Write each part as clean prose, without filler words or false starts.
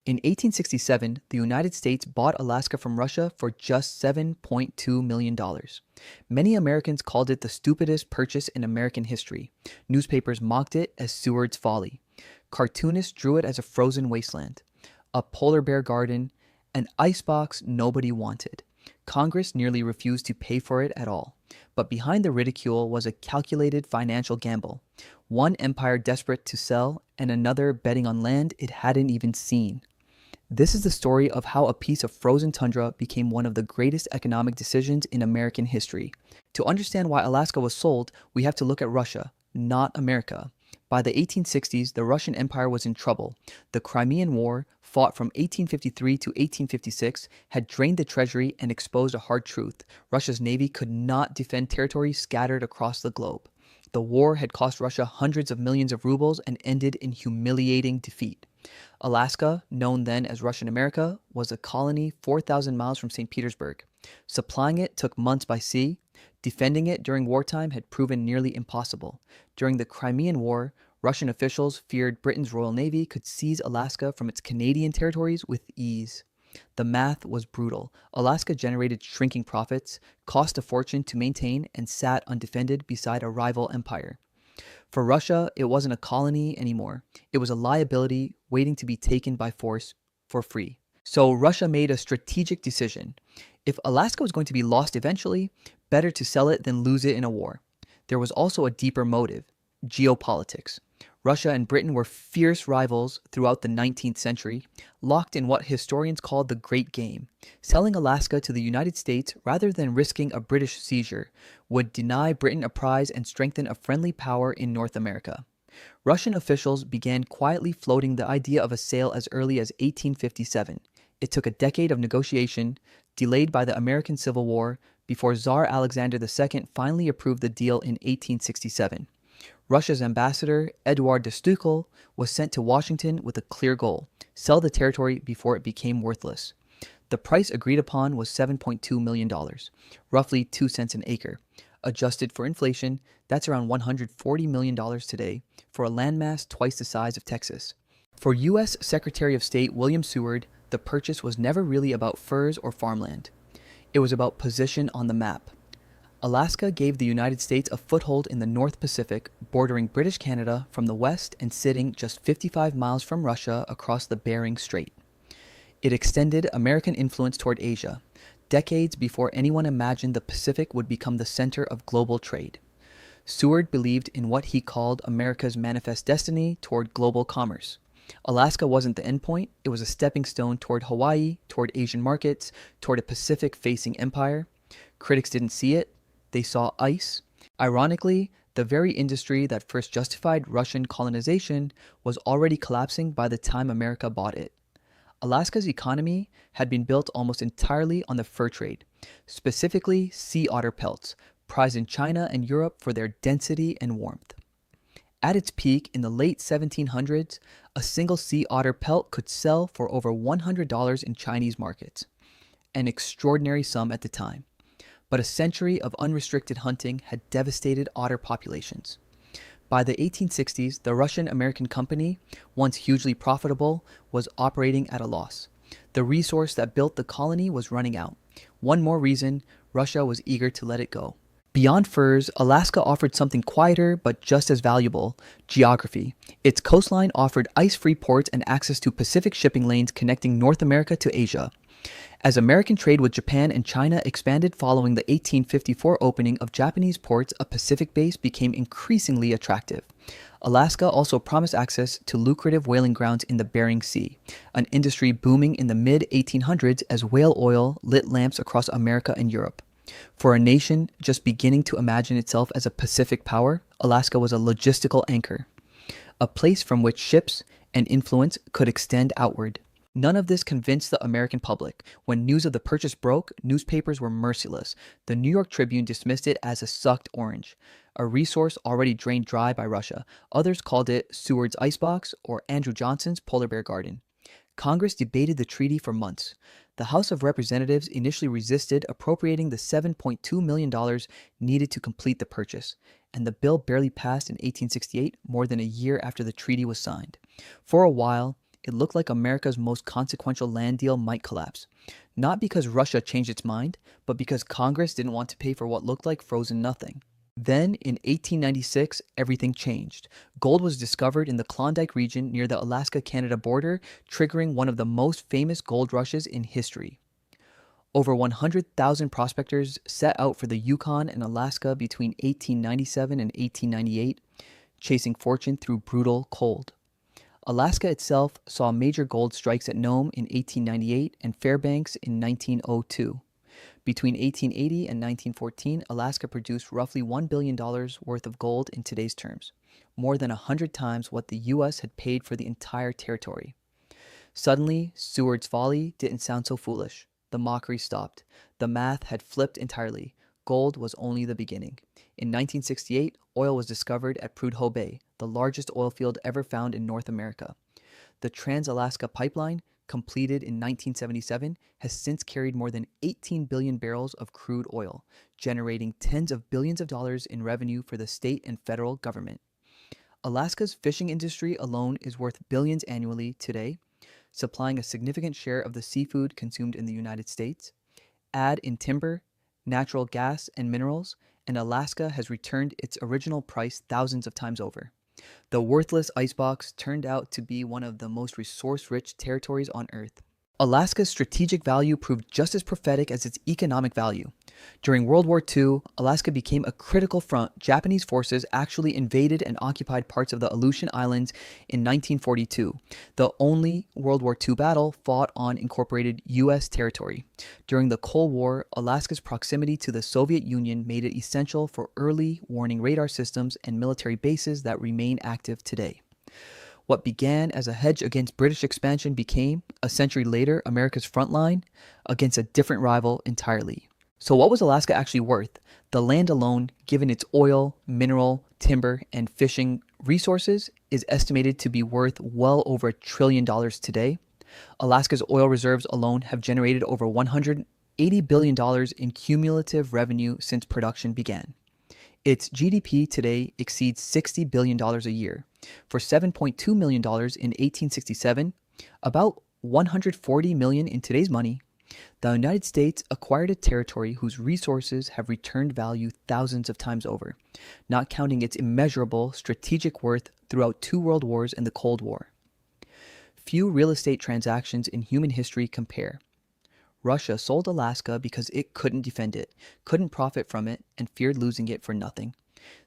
In 1867, the United States bought Alaska from Russia for just $7.2 million. Many Americans called it the stupidest purchase in American history. Newspapers mocked it as Seward's Folly. Cartoonists drew it as a frozen wasteland, a polar bear garden, an icebox nobody wanted. Congress nearly refused to pay for it at all. But behind the ridicule was a calculated financial gamble. One empire desperate to sell, and another betting on land it hadn't even seen. This is the story of how a piece of frozen tundra became one of the greatest economic decisions in American history. To understand why Alaska was sold, we have to look at Russia, not America. By the 1860s, the Russian Empire was in trouble. The Crimean War, fought from 1853 to 1856, had drained the treasury and exposed a hard truth. Russia's navy could not defend territory scattered across the globe. The war had cost Russia hundreds of millions of rubles and ended in humiliating defeat. Alaska, known then as Russian America, was a colony 4,000 miles from St. Petersburg. Supplying it took months by sea. Defending it during wartime had proven nearly impossible. During the Crimean War, Russian officials feared Britain's Royal Navy could seize Alaska from its Canadian territories with ease. The math was brutal. Alaska generated shrinking profits, cost a fortune to maintain, and sat undefended beside a rival empire. For Russia, it wasn't a colony anymore. It was a liability waiting to be taken by force for free. So Russia made a strategic decision. If Alaska was going to be lost eventually, better to sell it than lose it in a war. There was also a deeper motive: geopolitics. Russia and Britain were fierce rivals throughout the 19th century, locked in what historians called the Great Game. Selling Alaska to the United States rather than risking a British seizure would deny Britain a prize and strengthen a friendly power in North America. Russian officials began quietly floating the idea of a sale as early as 1857. It took a decade of negotiation, delayed by the American Civil War, before Tsar Alexander II finally approved the deal in 1867. Russia's ambassador, Eduard de Stuckel, was sent to Washington with a clear goal: sell the territory before it became worthless. The price agreed upon was $7.2 million, roughly 2 cents an acre. Adjusted for inflation, that's around $140 million today, for a landmass twice the size of Texas. For U.S. Secretary of State William Seward, the purchase was never really about furs or farmland. It was about position on the map. Alaska gave the United States a foothold in the North Pacific, bordering British Canada from the west and sitting just 55 miles from Russia across the Bering Strait. It extended American influence toward Asia, decades before anyone imagined the Pacific would become the center of global trade. Seward believed in what he called America's manifest destiny toward global commerce. Alaska wasn't the endpoint, it was a stepping stone toward Hawaii, toward Asian markets, toward a Pacific-facing empire. Critics didn't see it. They saw ice. Ironically, the very industry that first justified Russian colonization was already collapsing by the time America bought it. Alaska's economy had been built almost entirely on the fur trade, specifically sea otter pelts, prized in China and Europe for their density and warmth. At its peak in the late 1700s, a single sea otter pelt could sell for over $100 in Chinese markets, an extraordinary sum at the time. But a century of unrestricted hunting had devastated otter populations. By the 1860s, the Russian-American company, once hugely profitable, was operating at a loss. The resource that built the colony was running out. One more reason Russia was eager to let it go. Beyond furs, Alaska offered something quieter but just as valuable: geography. Its coastline offered ice-free ports and access to Pacific shipping lanes connecting North America to Asia. As American trade with Japan and China expanded following the 1854 opening of Japanese ports, a Pacific base became increasingly attractive. Alaska also promised access to lucrative whaling grounds in the Bering Sea, an industry booming in the mid-1800s as whale oil lit lamps across America and Europe. For a nation just beginning to imagine itself as a Pacific power, Alaska was a logistical anchor, a place from which ships and influence could extend outward. None of this convinced the American public. When news of the purchase broke, newspapers were merciless. The New York Tribune dismissed it as a sucked orange, a resource already drained dry by Russia. Others called it Seward's icebox or Andrew Johnson's polar bear garden. Congress debated the treaty for months. The House of Representatives initially resisted appropriating the $7.2 million needed to complete the purchase, and the bill barely passed in 1868, more than a year after the treaty was signed. For a while, it looked like America's most consequential land deal might collapse. Not because Russia changed its mind, but because Congress didn't want to pay for what looked like frozen nothing. Then, in 1896, everything changed. Gold was discovered in the Klondike region near the Alaska-Canada border, triggering one of the most famous gold rushes in history. Over 100,000 prospectors set out for the Yukon and Alaska between 1897 and 1898, chasing fortune through brutal cold. Alaska itself saw major gold strikes at Nome in 1898 and Fairbanks in 1902. Between 1880 and 1914, Alaska produced roughly $1 billion worth of gold in today's terms, more than 100 times what the U.S. had paid for the entire territory. Suddenly, Seward's Folly didn't sound so foolish. The mockery stopped. The math had flipped entirely. Gold was only the beginning. In 1968, oil was discovered at Prudhoe Bay, the largest oil field ever found in North America. The Trans-Alaska Pipeline, completed in 1977, has since carried more than 18 billion barrels of crude oil, generating tens of billions of dollars in revenue for the state and federal government. Alaska's fishing industry alone is worth billions annually today, supplying a significant share of the seafood consumed in the United States. Add in timber, natural gas, and minerals, and Alaska has returned its original price thousands of times over. The worthless icebox turned out to be one of the most resource-rich territories on Earth. Alaska's strategic value proved just as prophetic as its economic value. During World War II, Alaska became a critical front. Japanese forces actually invaded and occupied parts of the Aleutian Islands in 1942, the only World War II battle fought on incorporated U.S. territory. During the Cold War, Alaska's proximity to the Soviet Union made it essential for early warning radar systems and military bases that remain active today. What began as a hedge against British expansion became, a century later, America's front line against a different rival entirely. So what was Alaska actually worth? The land alone, given its oil, mineral, timber, and fishing resources, is estimated to be worth well over $1 trillion today. Alaska's oil reserves alone have generated over $180 billion in cumulative revenue since production began. Its GDP today exceeds $60 billion a year. For $7.2 million in 1867, about $140 million in today's money, the United States acquired a territory whose resources have returned value thousands of times over, not counting its immeasurable strategic worth throughout 2 world wars and the Cold War. Few real estate transactions in human history compare. Russia sold Alaska because it couldn't defend it, couldn't profit from it, and feared losing it for nothing.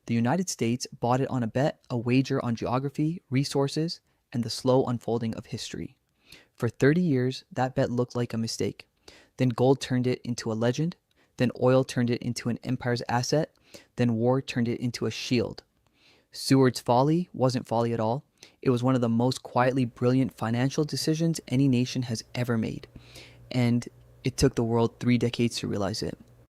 The United States bought it on a bet, a wager on geography, resources, and the slow unfolding of history. For 30 years, that bet looked like a mistake. Then gold turned it into a legend. Then oil turned it into an empire's asset. Then war turned it into a shield. Seward's Folly wasn't folly at all. It was one of the most quietly brilliant financial decisions any nation has ever made. And it took the world 3 decades to realize it.